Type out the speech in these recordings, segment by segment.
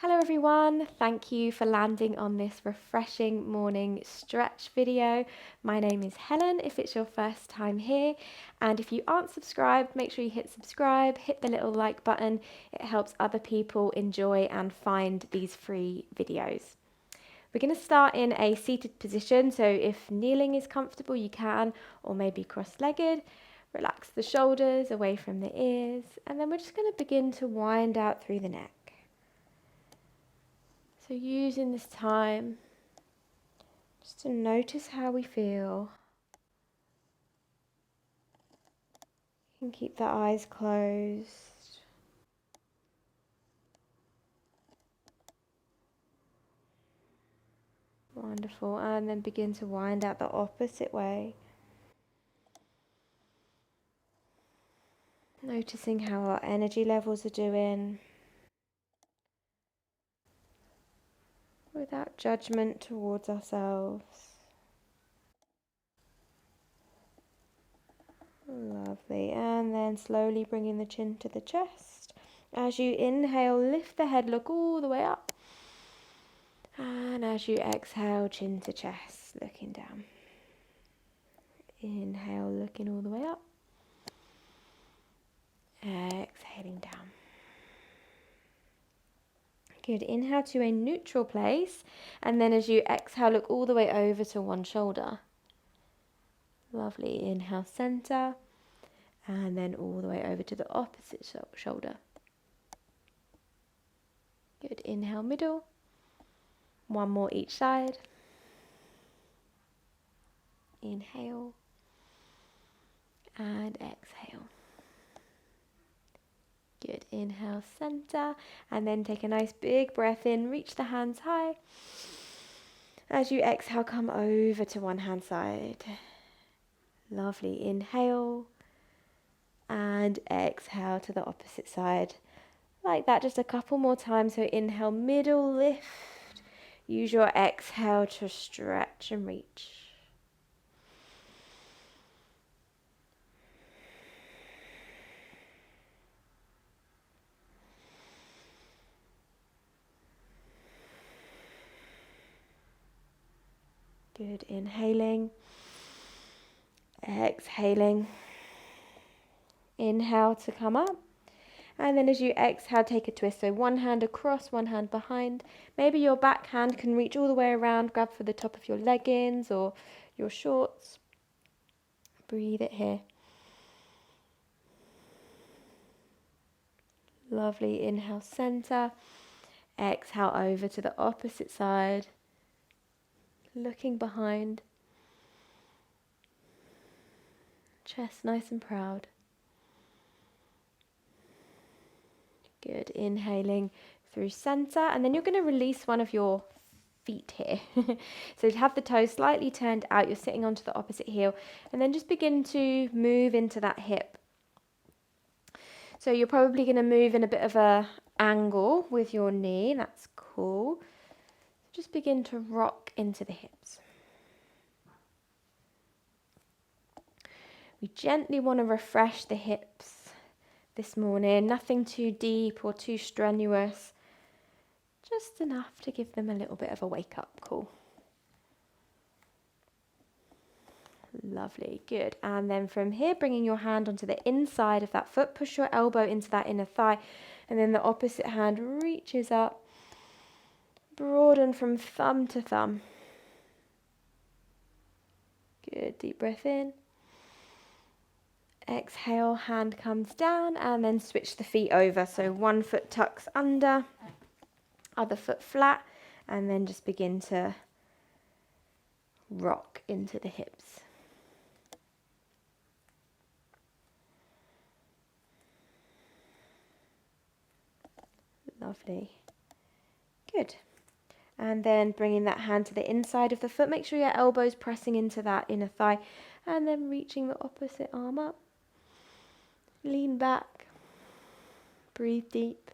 Hello everyone, thank you for landing on this refreshing morning stretch video. My name is Helen if it's your first time here, and if you aren't subscribed, make sure you hit subscribe, hit the little like button. It helps other people enjoy and find these free videos. We're going to start in a seated position, so if kneeling is comfortable you can, or maybe cross-legged. Relax the shoulders away from the ears, and then we're just going to begin to wind out through the neck. So using this time just to notice how we feel. You can keep the eyes closed. Wonderful. And then begin to wind out the opposite way. Noticing how our energy levels are doing. Without judgment towards ourselves. Lovely. And then slowly bringing the chin to the chest. As you inhale, lift the head, look all the way up. And as you exhale, chin to chest, looking down. Inhale, looking all the way up. Exhaling down. Good. Inhale to a neutral place, and then as you exhale, look all the way over to one shoulder. Lovely. Inhale, center, and then all the way over to the opposite shoulder. Good. Inhale, middle. One more each side. Inhale, and exhale. Good. Inhale, center, and then take a nice big breath in. Reach the hands high. As you exhale, come over to one hand side. Lovely. Inhale, and exhale to the opposite side. Like that, just a couple more times. So inhale, middle, lift. Use your exhale to stretch and reach. Good. Inhaling, exhaling. Inhale to come up, and then as you exhale, take a twist. So one hand across, one hand behind. Maybe your back hand can reach all the way around. Grab for the top of your leggings or your shorts. Breathe it here. Lovely. Inhale, center. Exhale over to the opposite side. Looking behind. Chest nice and proud. Good. Inhaling through center, and then you're going to release one of your feet here. So to have the toes slightly turned out, you're sitting onto the opposite heel, and then just begin to move into that hip. So you're probably going to move in a bit of a angle with your knee. That's cool. Just begin to rock into the hips. We gently want to refresh the hips this morning. Nothing too deep or too strenuous. Just enough to give them a little bit of a wake-up call. Lovely, good. And then from here, bringing your hand onto the inside of that foot, push your elbow into that inner thigh, and then the opposite hand reaches up. Broaden from thumb to thumb. Good, deep breath in. Exhale, hand comes down, and then switch the feet over. So one foot tucks under, other foot flat, and then just begin to rock into the hips. Lovely. Good. And then bringing that hand to the inside of the foot. Make sure your elbow's pressing into that inner thigh. And then reaching the opposite arm up. Lean back. Breathe deep.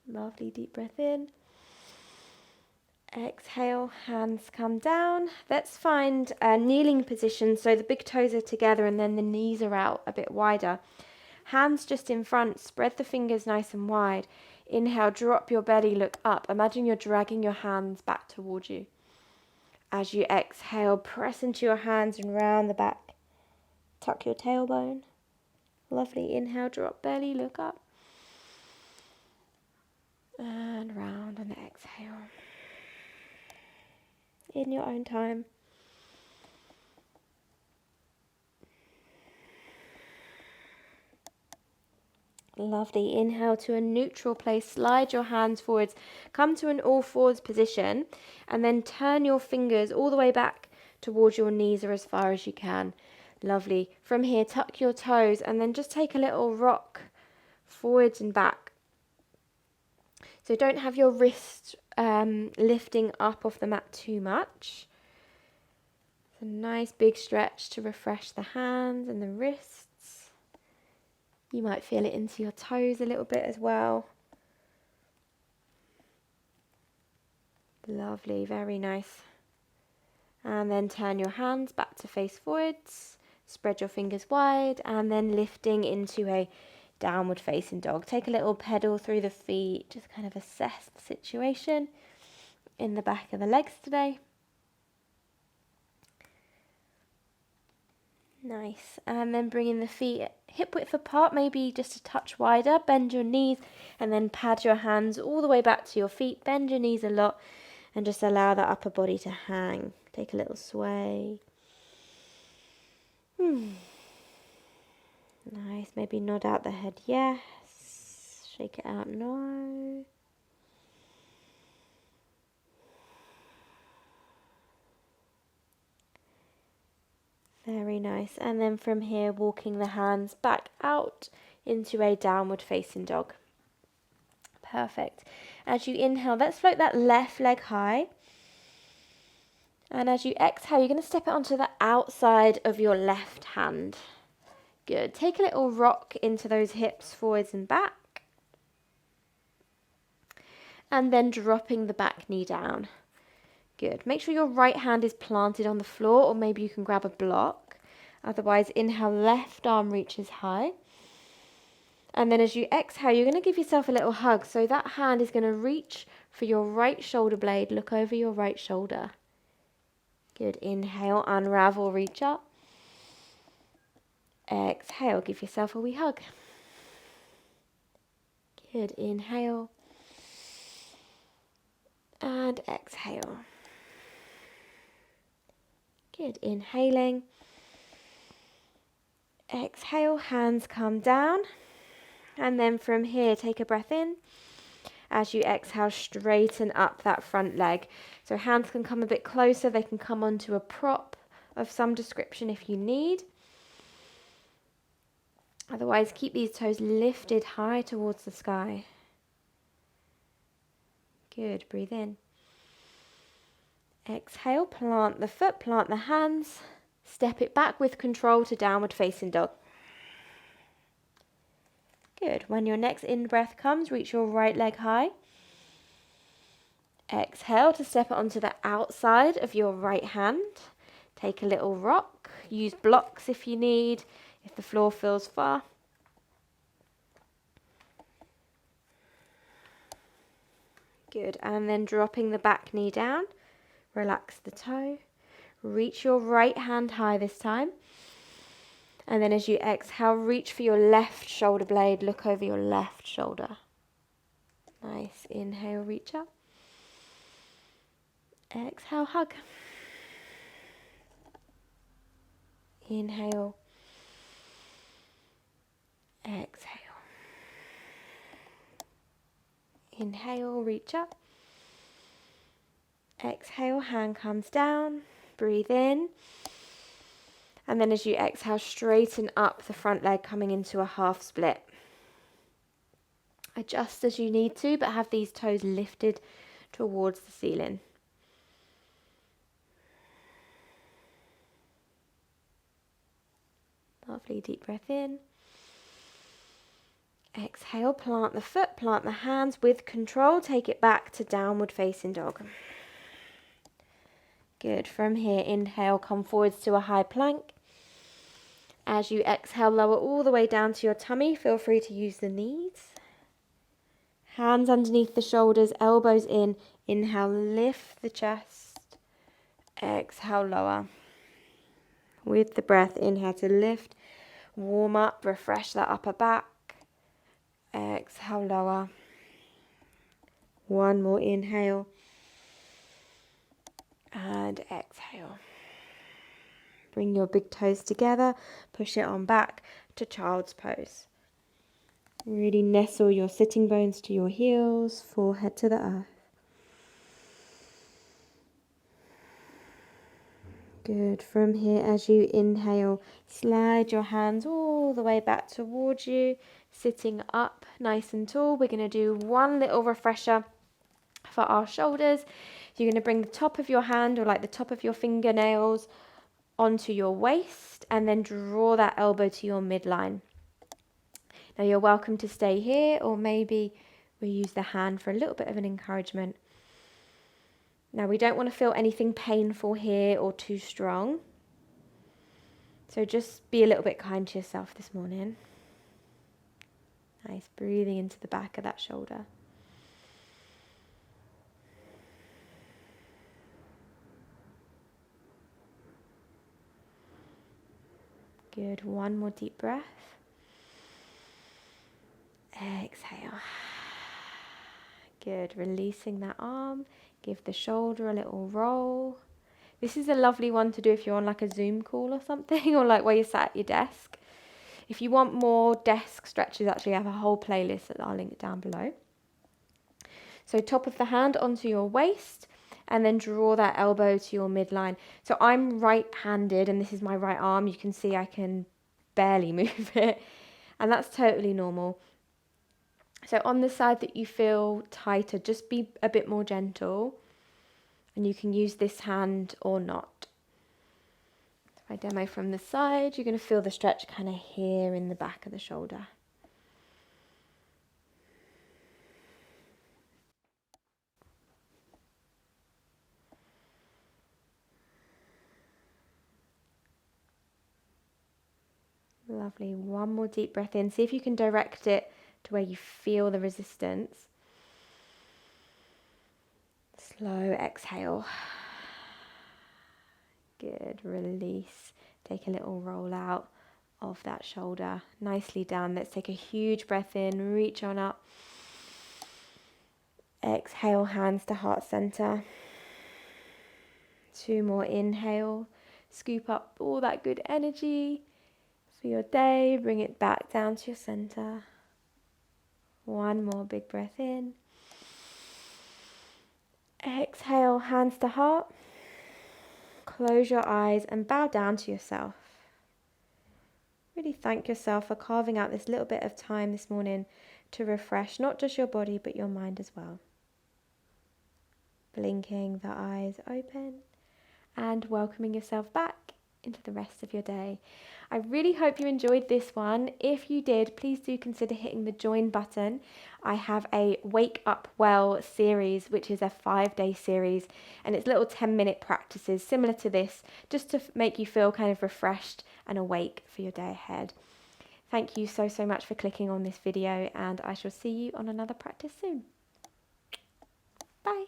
Lovely, deep breath in. Exhale, hands come down. Let's find a kneeling position so the big toes are together and then the knees are out a bit wider. Hands just in front, spread the fingers nice and wide. Inhale, drop your belly, look up. Imagine you're dragging your hands back towards you. As you exhale, press into your hands and round the back. Tuck your tailbone. Lovely. Inhale, drop belly, look up. And round and exhale. In your own time. Lovely. Inhale to a neutral place. Slide your hands forwards. Come to an all fours position. And then turn your fingers all the way back towards your knees or as far as you can. Lovely. From here, tuck your toes and then just take a little rock forwards and back. So don't have your wrist lifting up off the mat too much. It's a nice big stretch to refresh the hands and the wrists. You might feel it into your toes a little bit as well. Lovely, very nice. And then turn your hands back to face forwards. Spread your fingers wide and then lifting into a downward facing dog. Take a little pedal through the feet. Just kind of assess the situation in the back of the legs today. Nice. And then bringing the feet hip width apart, maybe just a touch wider. Bend your knees and then pad your hands all the way back to your feet. Bend your knees a lot and just allow that upper body to hang. Take a little sway. Nice. Maybe nod out the head, yes. Shake it out, no. Very nice. And then from here, walking the hands back out into a downward facing dog. Perfect. As you inhale, let's float that left leg high. And as you exhale, you're going to step it onto the outside of your left hand. Good. Take a little rock into those hips forwards and back. And then dropping the back knee down. Good. Make sure your right hand is planted on the floor, or maybe you can grab a block. Otherwise, inhale, left arm reaches high. And then as you exhale, you're going to give yourself a little hug. So that hand is going to reach for your right shoulder blade. Look over your right shoulder. Good. Inhale, unravel, reach up. Exhale, give yourself a wee hug. Good. Inhale. And exhale. Good. Inhaling. Exhale, hands come down. And then from here, take a breath in. As you exhale, straighten up that front leg. So hands can come a bit closer. They can come onto a prop of some description if you need. Otherwise, keep these toes lifted high towards the sky. Good. Breathe in. Exhale, plant the foot, plant the hands. Step it back with control to downward facing dog. Good. When your next in-breath comes, reach your right leg high. Exhale to step it onto the outside of your right hand. Take a little rock. Use blocks if you need, if the floor feels far. Good. And then dropping the back knee down. Relax the toe. Reach your right hand high this time. And then as you exhale, reach for your left shoulder blade. Look over your left shoulder. Nice. Inhale, reach up. Exhale, hug. Inhale. Exhale. Inhale, reach up. Exhale, hand comes down. Breathe in. And then as you exhale, straighten up the front leg, coming into a half split. Adjust as you need to, but have these toes lifted towards the ceiling. Lovely, deep breath in. Exhale, plant the foot, plant the hands with control. Take it back to downward facing dog. Good. From here, inhale, come forwards to a high plank. As you exhale, lower all the way down to your tummy. Feel free to use the knees. Hands underneath the shoulders, elbows in. Inhale, lift the chest. Exhale, lower. With the breath, inhale to lift. Warm up, refresh that upper back. Exhale, lower. One more inhale. And exhale. Bring your big toes together. Push it on back to child's pose. Really nestle your sitting bones to your heels, forehead to the earth. Good. From here, as you inhale, slide your hands all the way back towards you, sitting up nice and tall. We're going to do one little refresher for our shoulders. You're going to bring the top of your hand, or like the top of your fingernails, onto your waist, and then draw that elbow to your midline. Now you're welcome to stay here, or maybe we use the hand for a little bit of an encouragement. Now we don't want to feel anything painful here or too strong. So just be a little bit kind to yourself this morning. Nice, breathing into the back of that shoulder. Good, one more deep breath. Exhale. Good, releasing that arm. Give the shoulder a little roll. This is a lovely one to do if you're on like a Zoom call or something, or like where you're sat at your desk. If you want more desk stretches, actually I have a whole playlist that I'll link down below. So top of the hand onto your waist, and then draw that elbow to your midline. So I'm right-handed, and this is my right arm. You can see I can barely move it, and that's totally normal. So on the side that you feel tighter, just be a bit more gentle, and you can use this hand or not. If I demo from the side, you're going to feel the stretch kind of here in the back of the shoulder. Lovely. One more deep breath in. See if you can direct it to where you feel the resistance. Slow exhale. Good. Release. Take a little roll out of that shoulder. Nicely done. Let's take a huge breath in. Reach on up. Exhale, hands to heart center. Two more. Inhale. Scoop up all that good energy for your day. Bring it back down to your center. One more big breath in. Exhale, hands to heart. Close your eyes and bow down to yourself. Really thank yourself for carving out this little bit of time this morning to refresh not just your body but your mind as well. Blinking the eyes open and welcoming yourself back into the rest of your day. I really hope you enjoyed this one. If you did, please do consider hitting the join button. I have a Wake Up Well series, which is a 5-day series, and it's little 10-minute practices similar to this, just to make you feel kind of refreshed and awake for your day ahead. Thank you so much for clicking on this video, and I shall see you on another practice soon. Bye.